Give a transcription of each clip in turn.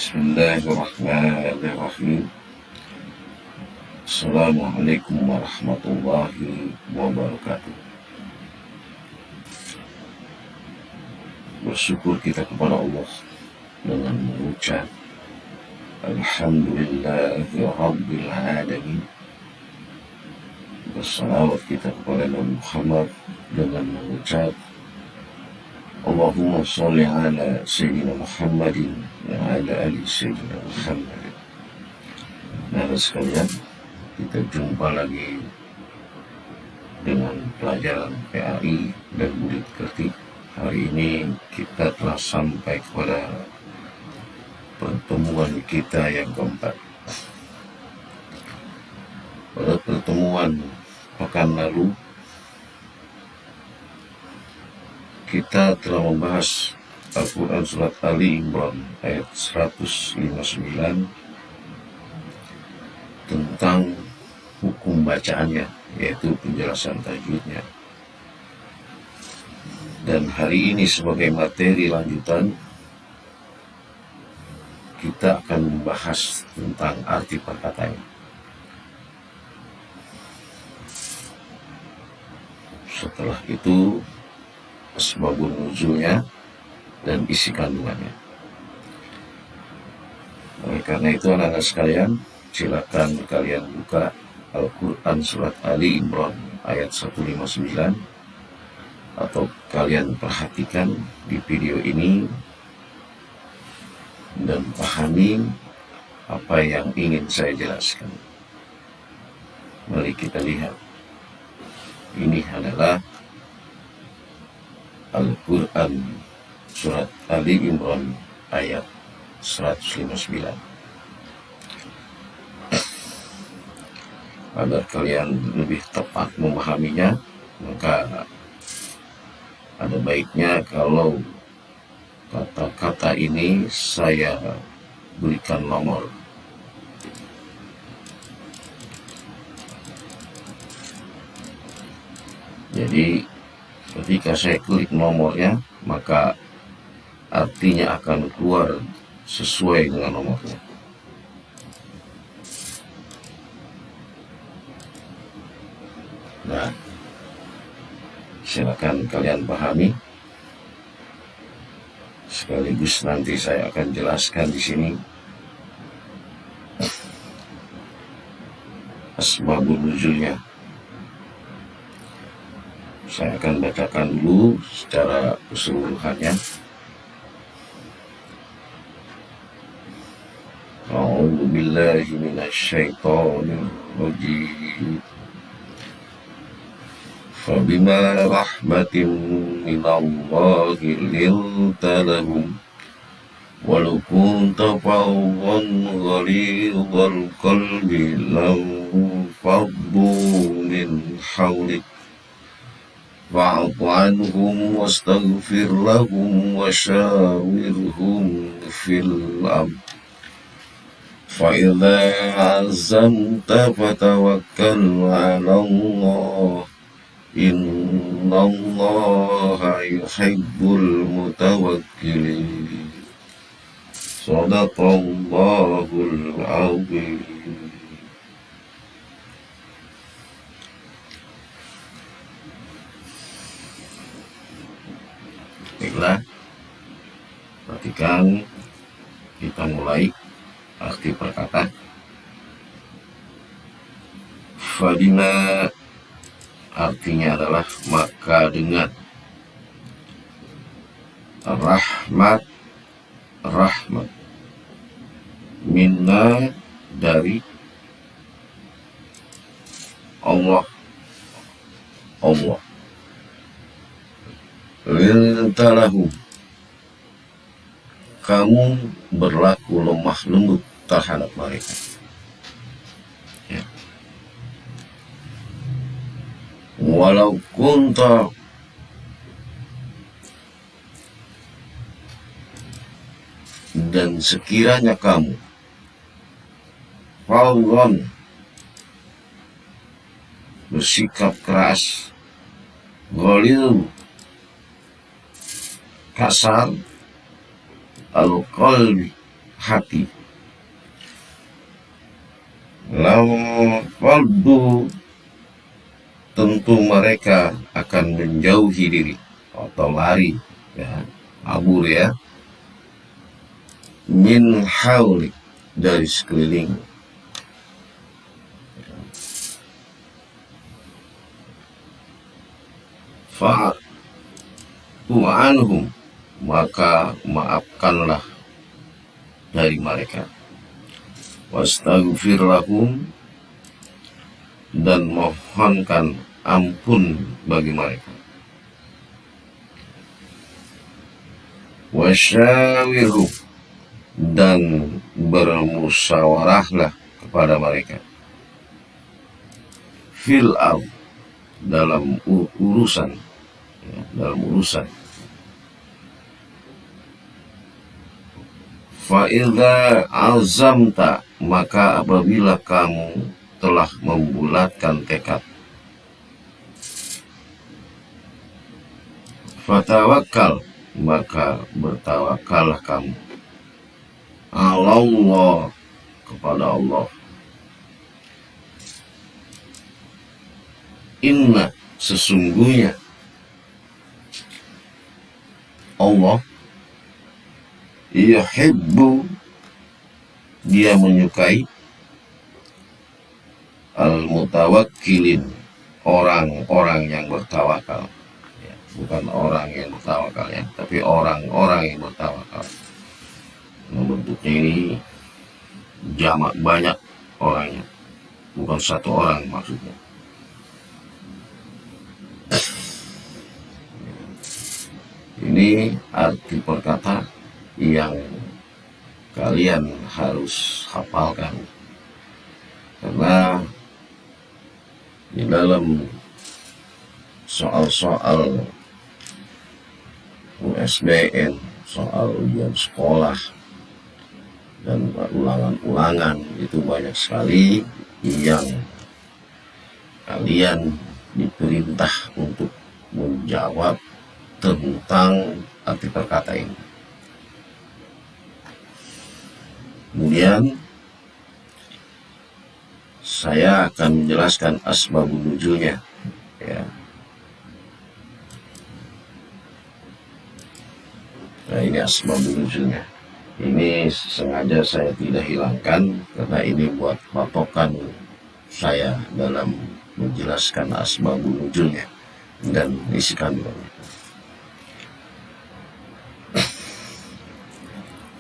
Bismillahirrahmanirrahim. Assalamualaikum warahmatullahi wabarakatuh. Bersyukur kita kepada Allah dengan mengucap Alhamdulillahi Rabbil Alamin. Bersalawat kita kepada Nabi Muhammad dengan mengucap Allahumma sholli ala Sayyidina Muhammadin wa ala ali Sayyidina Muhammadin. Nah, sekalian, kita jumpa lagi dengan pelajaran PAI dan Budi Pekerti. Hari ini kita telah sampai kepada pertemuan kita yang keempat. Pada pertemuan pekan lalu kita telah membahas Al-Quran Surat Ali Imran ayat 159 tentang hukum bacaannya, yaitu penjelasan tajwidnya. Dan hari ini sebagai materi lanjutan kita akan membahas tentang arti perkataan. Setelah itu asbabun nuzulnya dan isi kandungannya. Oleh karena itu anak-anak sekalian, silakan kalian buka Al-Quran Surat Ali Imran ayat 159 atau kalian perhatikan di video ini dan pahami apa yang ingin saya jelaskan. Mari kita lihat. Ini adalah Al-Quran Surat Ali Imran ayat 159. Agar kalian lebih tepat memahaminya, maka ada baiknya kalau kata-kata ini saya berikan nomor. Jadi ketika saya klik nomornya, maka artinya akan keluar sesuai dengan nomornya. Nah, silakan kalian pahami. Sekaligus nanti saya akan jelaskan di sini asbabun nuzulnya. Saya akan bacakan dulu secara keseluruhannya. A'udzu billahi minasyaitonir rajim. Fabima rahmatin minallahi linta lahum walau kunta fawwan ghalidhal qalbi lam faddu min hawlik fa'fu anhum wastaghfir lahum wasyawirhum fil amr fa idza azamta fatawakkal 'ala Allah innallaha yuhibbul mutawakkilin. Shadaqallahul azim. Baiklah, perhatikan, kita mulai arti perkataan. Fadina artinya adalah maka dengan. Rahmat, rahmat. Minna dari Allah, Allah. Lintalahu, kamu berlaku lemah lembut terhadap mereka. Ya. Walau kunta dan sekiranya kamu fawwan bersikap keras, ghalidh kasar, al-qalbi hati. Lam faldu, tentu mereka akan menjauhi diri atau lari, ya, kabur, ya, min haulik, dari sekeliling. Fa'fu anhum, maka maafkanlah dari mereka. Wastaghfir lahum, dan mohonkan ampun bagi mereka. Wasyawirhum, dan bermusyawarahlah kepada mereka. Fil amr, dalam urusan, ya, dalam urusan. Fa'idha azamta, maka apabila kamu telah membulatkan tekad, fatawakal, maka bertawakallah kamu, Allah, kepada Allah. Inna, sesungguhnya Allah yuhibbu, dia menyukai al-mutawakkilin, orang-orang yang bertawakal, ya, bukan orang yang bertawakal, ya, tapi orang-orang yang bertawakal. Bentuknya ini jamak, banyak orangnya, bukan satu orang maksudnya. Ini arti perkata yang kalian harus hafalkan, karena di dalam soal-soal USBN, soal ujian sekolah, dan ulangan-ulangan itu banyak sekali yang kalian diperintah untuk menjawab tentang arti perkata ini. Kemudian saya akan menjelaskan asbabun nuzulnya, ya. Nah, ini asbabun nuzulnya. Ini sengaja saya tidak hilangkan karena ini buat patokan saya dalam menjelaskan asbabun nuzulnya dan isi kandungannya.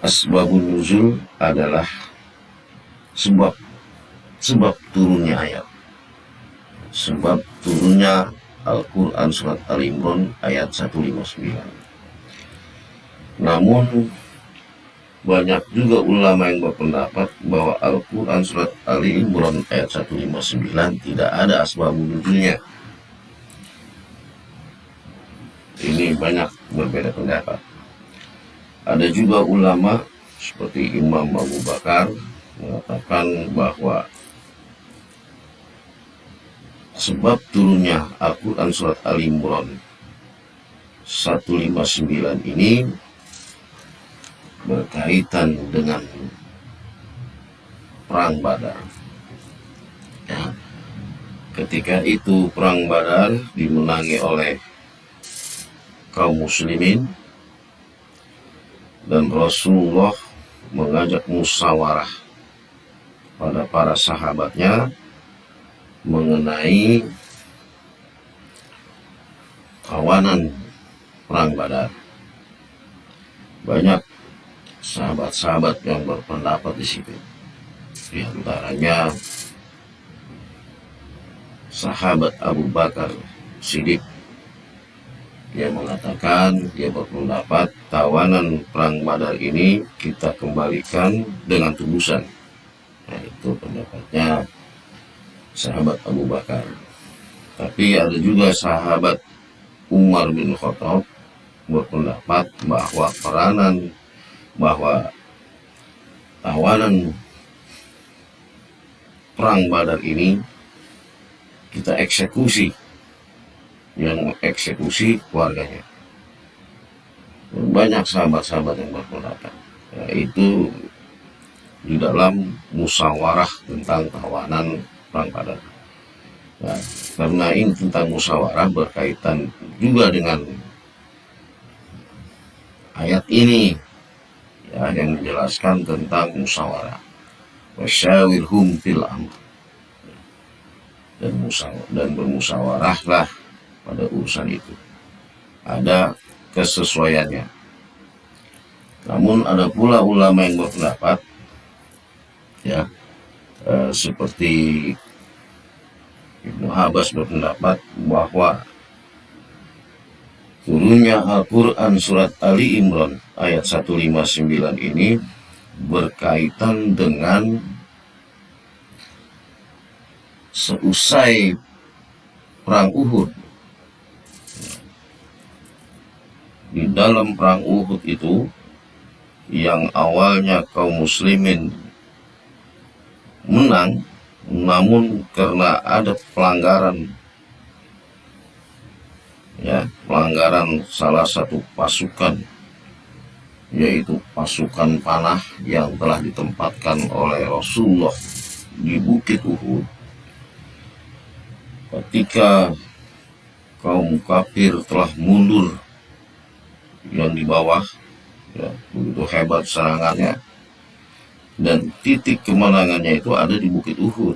Asbabun nuzul adalah sebab turunnya ayat, sebab turunnya Al-Quran surat Al-Imran ayat 159. Namun banyak juga ulama yang berpendapat bahwa Al-Quran surat Al-Imran ayat 159 tidak ada asbabun nuzulnya. Ini banyak berbeda pendapat. Ada juga ulama seperti Imam Abu Bakar mengatakan bahwa sebab turunnya Al-Quran surat Al-Imran 159 ini berkaitan dengan perang Badar, ya. Ketika itu perang Badar dimenangi oleh kaum muslimin, dan Rasulullah mengajak musyawarah pada para sahabatnya mengenai kawanan perang Badar. Banyak sahabat-sahabat yang berpendapat di situ. Di antaranya sahabat Abu Bakar Siddiq, dia mengatakan, dia berpendapat tawanan perang Badar ini kita kembalikan dengan tebusan. Nah, itu pendapatnya sahabat Abu Bakar. Tapi ada juga sahabat Umar bin Khattab berpendapat bahwa tawanan perang Badar ini kita eksekusi, yang mengeksekusi keluarganya. Banyak sahabat-sahabat yang berpendapat, yaitu di dalam musyawarah tentang tawanan perang Badar. Nah, karena ini tentang musyawarah berkaitan juga dengan ayat ini ya, yang menjelaskan tentang musyawarah. Wasyawirhum fil amr, dan bermusyawarahlah pada urusan itu. Ada kesesuaiannya. Namun ada pula ulama yang berpendapat ya, seperti Ibnu Abbas berpendapat bahwa turunnya Al-Quran surat Ali Imran ayat 159 ini berkaitan dengan seusai perang Uhud. Di dalam perang Uhud itu, yang awalnya kaum muslimin menang, namun karena ada pelanggaran salah satu pasukan, yaitu pasukan panah yang telah ditempatkan oleh Rasulullah di Bukit Uhud. Ketika kaum kafir telah mundur, yang di bawah ya, begitu hebat serangannya, dan titik kemenangannya itu ada di Bukit Uhud.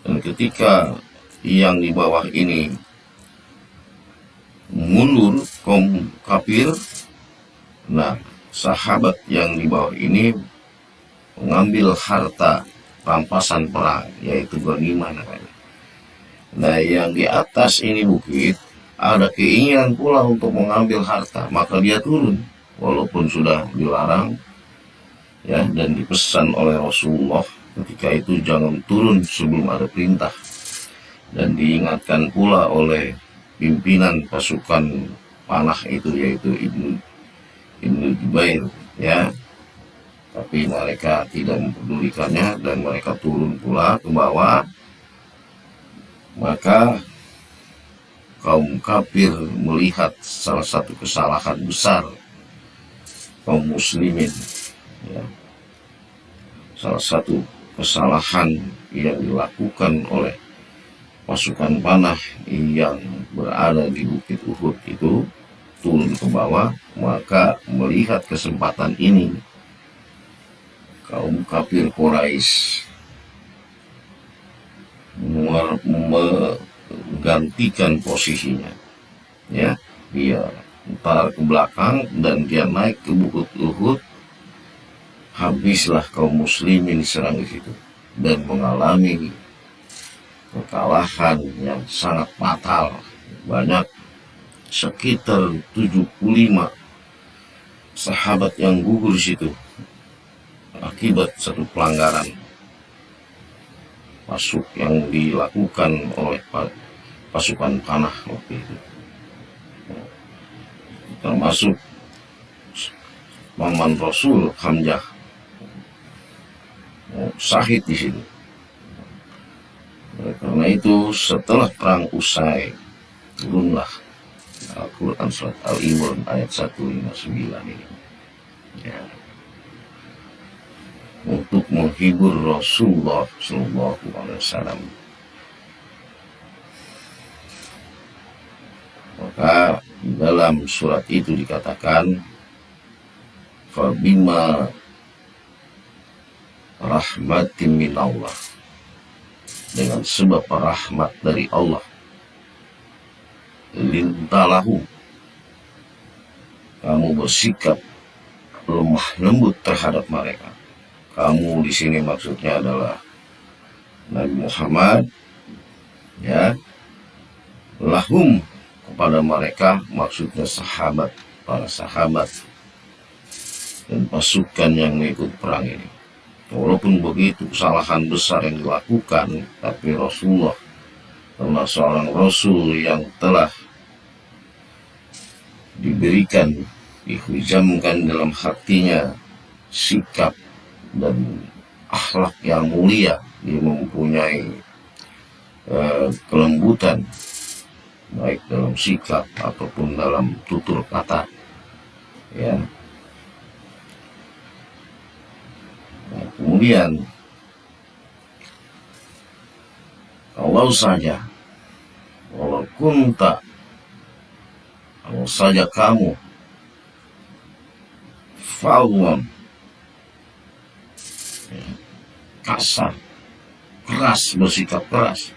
Dan ketika yang di bawah ini mundur, kaum kafir, nah sahabat yang di bawah ini mengambil harta rampasan perang, yaitu ghanimah namanya. Nah, yang di atas ini bukit ada keinginan pula untuk mengambil harta, maka dia turun walaupun sudah dilarang ya, dan dipesan oleh Rasulullah ketika itu jangan turun sebelum ada perintah, dan diingatkan pula oleh pimpinan pasukan panah itu, yaitu Ibnu Jubair ya, tapi mereka tidak mempedulikannya dan mereka turun pula ke bawah. Maka kaum kafir melihat salah satu kesalahan besar kaum muslimin ya, salah satu kesalahan yang dilakukan oleh pasukan panah yang berada di Bukit Uhud itu turun ke bawah. Maka melihat kesempatan ini, kaum kafir Quraisy menggantikan posisinya ya, dia putar ke belakang dan dia naik ke Bukit Uhud. Habislah kaum muslimin diserang di situ dan mengalami kekalahan yang sangat fatal. Banyak, sekitar 75 sahabat yang gugur di situ akibat satu pelanggaran masuk yang dilakukan oleh pasukan panah waktu itu, termasuk paman Rasul Hamzah syahid di situ. Karena itu setelah perang usai, turunlah Al-Quran surat Al-Imran ayat 159 ini ya, untuk menghibur Rasulullah SAW. Maka dalam surat itu dikatakan, fabima rahmatin min Allah, dengan sebab rahmat dari Allah, lintalahu, kamu bersikap lemah lembut terhadap mereka. Kamu di sini maksudnya adalah Nabi Muhammad ya, lahum, kepada mereka maksudnya sahabat, para sahabat dan pasukan yang mengikut perang ini. Walaupun begitu kesalahan besar yang dilakukan, tapi Rasulullah karena seorang Rasul yang telah diberikan, dihujamkan dalam hatinya sikap dan akhlak yang mulia, dia mempunyai kelembutan baik dalam sikap ataupun dalam tutur kata ya. Kemudian kalau saja kamu fawon, kasar, keras, bersikap keras,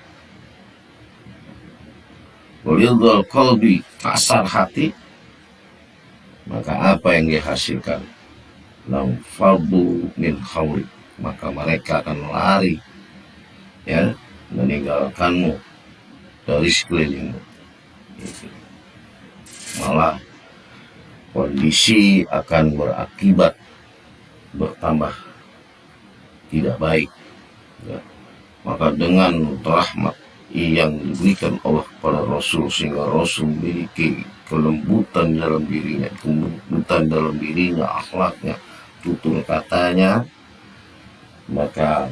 walidul qalbi, kasar hati, maka apa yang dihasilkan? Lam fardu min hawli, maka mereka akan lari, ya, meninggalkanmu dari sekelilingmu. Malah kondisi akan berakibat bertambah tidak baik, ya. Maka dengan rahmat yang diberikan Allah kepada Rasul, sehingga Rasul memiliki kelembutan dalam dirinya, akhlaknya, tutur katanya, maka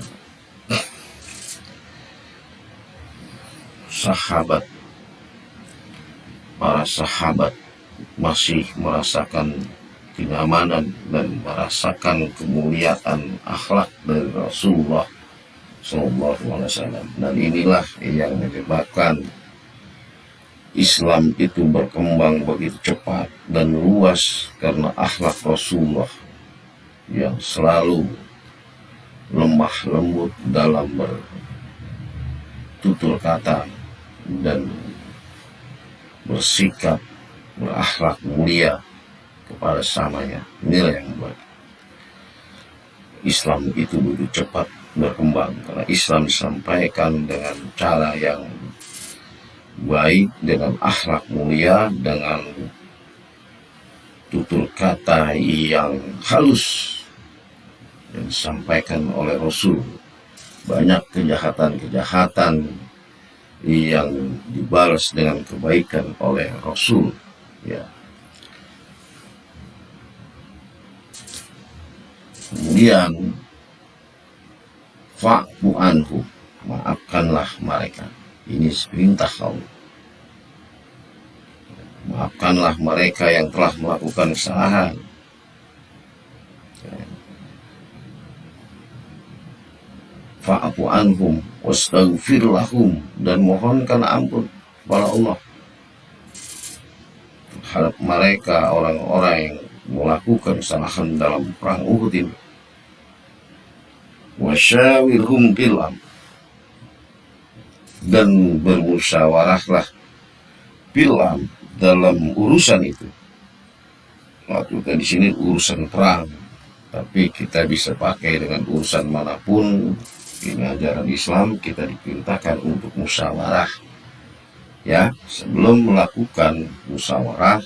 para sahabat masih merasakan kenyamanan dan merasakan kemuliaan akhlak dari Rasulullah SAW. Dan inilah yang menyebabkan Islam itu berkembang begitu cepat dan luas, karena akhlak Rasulullah yang selalu lemah lembut dalam bertutur kata dan bersikap, berakhlak mulia kepada samanya. Inilah yang membuat Islam itu begitu cepat berkembang, karena Islam disampaikan dengan cara yang baik, dengan akhlak mulia, dengan tutur kata yang halus, dan disampaikan oleh Rasul. Banyak kejahatan-kejahatan yang dibalas dengan kebaikan oleh Rasul, ya. Kemudian fa'fu anhum, maafkanlah mereka. Ini perintah Allah. Maafkanlah mereka yang telah melakukan kesalahan. Fa'fu anhum wastaghfir lahum, dan mohonkan ampun kepada Allah terhadap mereka, orang-orang yang melakukan kesalahan dalam perang Uhud ini. Wasyawirhum fil amr, dan bermusyawarahlah fil amr, dalam urusan itu. Maksudnya di sini urusan perang, tapi kita bisa pakai dengan urusan manapun. Ini ajaran Islam, kita diperintahkan untuk musyawarah, ya. Sebelum melakukan musyawarah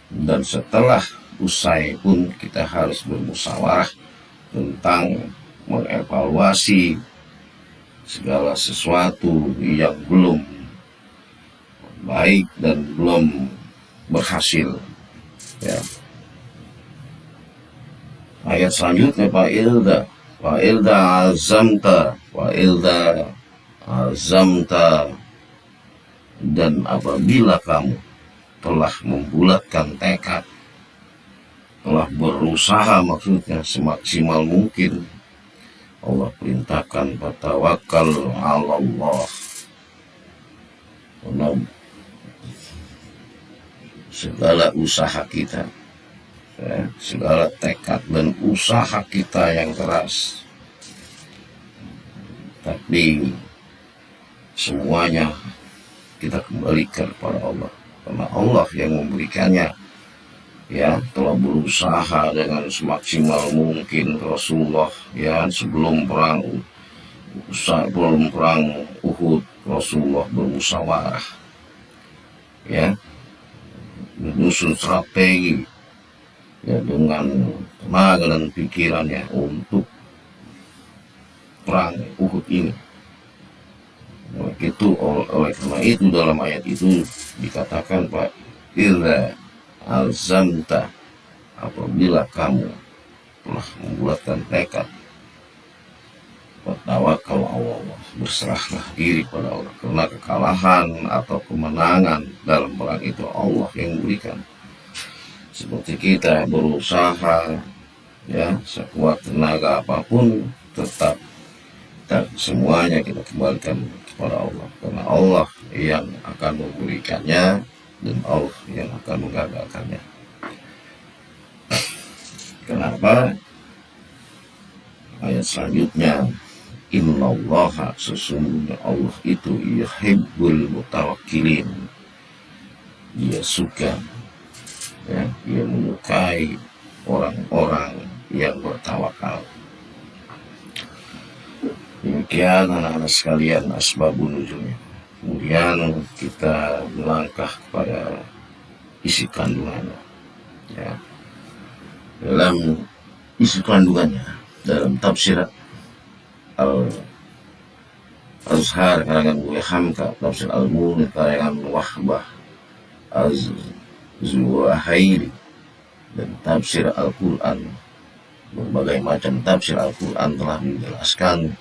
dan setelah usai pun kita harus bermusyawarah tentang mengevaluasi segala sesuatu yang belum baik dan belum berhasil, ya. Ayat selanjutnya, Fa'ilda azamta, dan apabila kamu telah membulatkan tekad, telah berusaha, maksudnya semaksimal mungkin, Allah perintahkan fatawakkal 'ala Allah. Segala usaha kita, segala tekad dan usaha kita yang keras, tapi semuanya kita kembalikan kepada Allah, karena Allah yang memberikannya, ya. Telah berusaha dengan semaksimal mungkin Rasulullah, ya. Sebelum perang Uhud, Rasulullah bermusyawarah, ya, menyusun strategi, ya, dengan tenaga dan pikirannya untuk perang Uhud ini. Oleh karena itu dalam ayat itu dikatakan, Pak, idza alzamta, apabila kamu telah membulatkan tekad, tawakkal Allah, berserahlah diri pada Allah, karena kekalahan atau kemenangan dalam perang itu Allah yang memberikan. Seperti kita berusaha, ya, sekuat tenaga apapun, tetap, dan semuanya kita kembalikan kepada Allah, karena Allah yang akan memberikannya dan Allah yang akan menggagalkannya. Kenapa? Ayat selanjutnya, innallaha, sesungguhnya Allah itu yuhibbul mutawakkilin, dia suka, ya, dia menyukai orang-orang yang bertawakal. Demikian anak-anak sekalian asbabun nuzulnya. Kemudian kita melangkah kepada isi kandungannya, ya. Dalam isi kandungannya, dalam tafsir Al-Azhar karangan Buya Hamka, tafsir Al-Munir karangan Wahbah Az-Zuhairi, dan tafsir Al-Quran, berbagai macam tafsir Al-Quran telah menjelaskan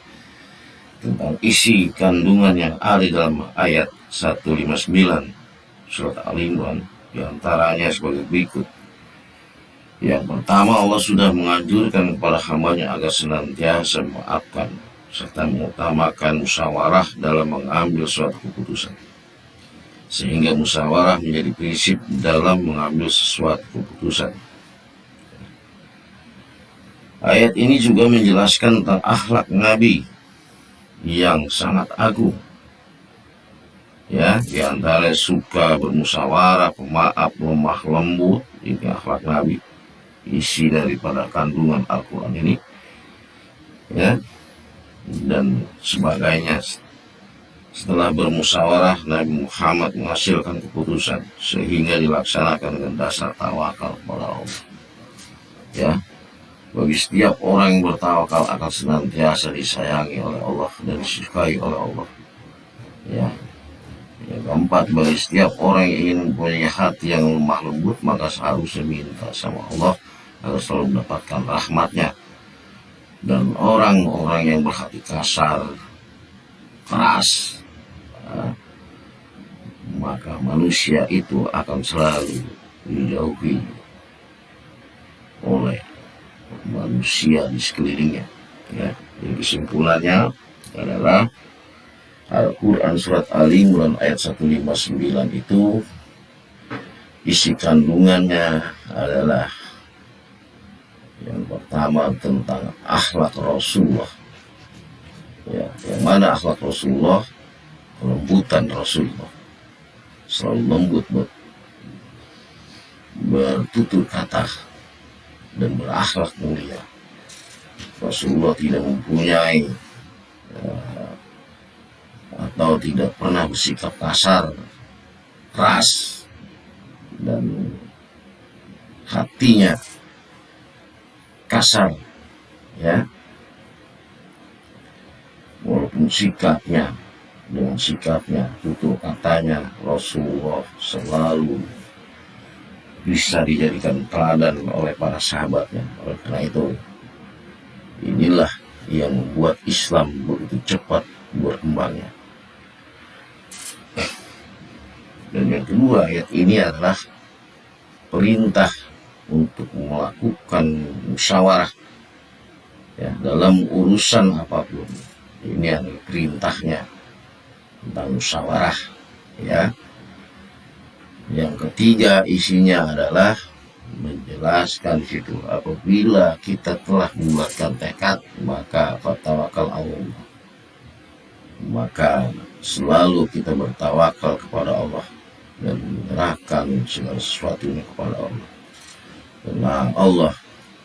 tentang isi kandungan yang ada dalam ayat 159 surat Al-Imran, diantaranya sebagai berikut. Yang pertama, Allah sudah menganjurkan kepada hambanya agar senantiasa memaafkan serta mengutamakan musyawarah dalam mengambil suatu keputusan, sehingga musyawarah menjadi prinsip dalam mengambil sesuatu keputusan. Ayat ini juga menjelaskan tentang akhlak Nabi yang sangat agung, ya, diantara suka bermusyawarah, pemaaf, lemah lembut. Ini akhlak Nabi, isi daripada kandungan Al-Quran ini, ya, dan sebagainya. Setelah bermusyawarah, Nabi Muhammad menghasilkan keputusan sehingga dilaksanakan dengan dasar tawakal kepada Allah, ya. Bagi setiap orang yang bertawakal akan senantiasa disayangi oleh Allah dan disukai oleh Allah, ya. Yang keempat, bagi setiap orang yang ingin mempunyai hati yang lemah lembut, maka seharusnya minta sama Allah agar selalu mendapatkan rahmatnya. Dan orang-orang yang berhati kasar, keras, maka manusia itu akan selalu dijauhi oleh manusia di sekelilingnya, ya. Jadi kesimpulannya adalah Al-Quran surat Al-Imran ayat 159 itu isi kandungannya adalah yang pertama tentang akhlak Rasulullah, ya. Yang mana akhlak Rasulullah? Kelembutan Rasulullah, selalu lembut, bertutur kata, dan berakhlak mulia. Rasulullah tidak mempunyai atau tidak pernah bersikap kasar, keras, dan hatinya kasar, ya. Walaupun sikapnya, dengan sikapnya, tutur katanya, Rasulullah selalu bisa dijadikan teladan oleh para sahabatnya. Oleh karena itu, inilah yang membuat Islam begitu cepat berkembangnya. Dan yang kedua, ayat ini adalah perintah untuk melakukan musyawarah, ya, dalam urusan apapun. Ini adalah perintahnya tentang musyawarah, ya. Yang ketiga, isinya adalah menjelaskan situ apabila kita telah membuatkan tekad, maka fatawakal Allah, maka selalu kita bertawakal kepada Allah dan menyerahkan segala sesuatunya kepada Allah, karena Allah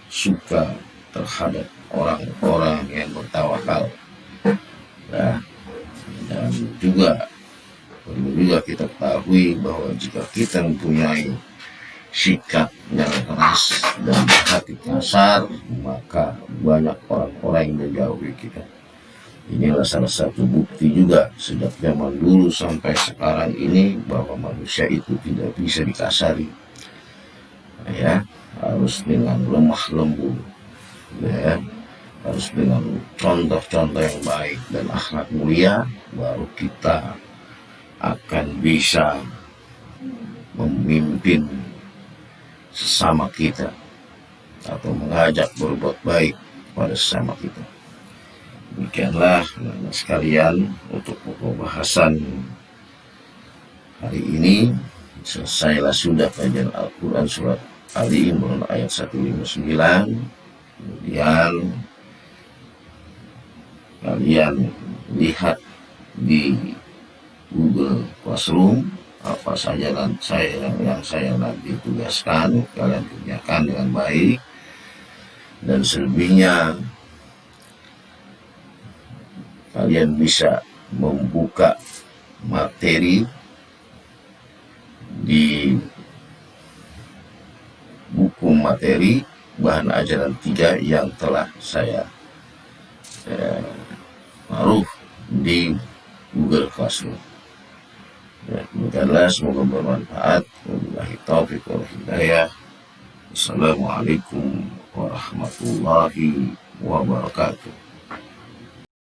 suka terhadap orang-orang yang bertawakal, ya. Dan juga perlu juga kita ketahui bahwa jika kita mempunyai sikap yang keras dan hati kasar, maka banyak orang-orang yang menjauhi kita. Inilah salah satu bukti juga sejak zaman dulu sampai sekarang ini bahwa manusia itu tidak bisa dikasari, ya, harus dengan lemah lembut, ya, harus dengan contoh-contoh yang baik dan akhlak mulia, baru kita akan bisa memimpin sesama kita atau mengajak berbuat baik pada sesama kita. Demikianlah anak-anak sekalian untuk pokok bahasan hari ini. Selesailah sudah kajian Al-Quran surat Ali Imran ayat 159. Kemudian kalian lihat di Google Classroom apa saja yang saya nanti tugaskan, kalian kerjakan dengan baik, dan selebihnya kalian bisa membuka materi di buku materi bahan ajaran 3 yang telah saya taruh di Google Classroom. Demikianlah, semoga bermanfaat. Wabillahi taufiq wal hidayah. Assalamualaikum warahmatullahi wabarakatuh.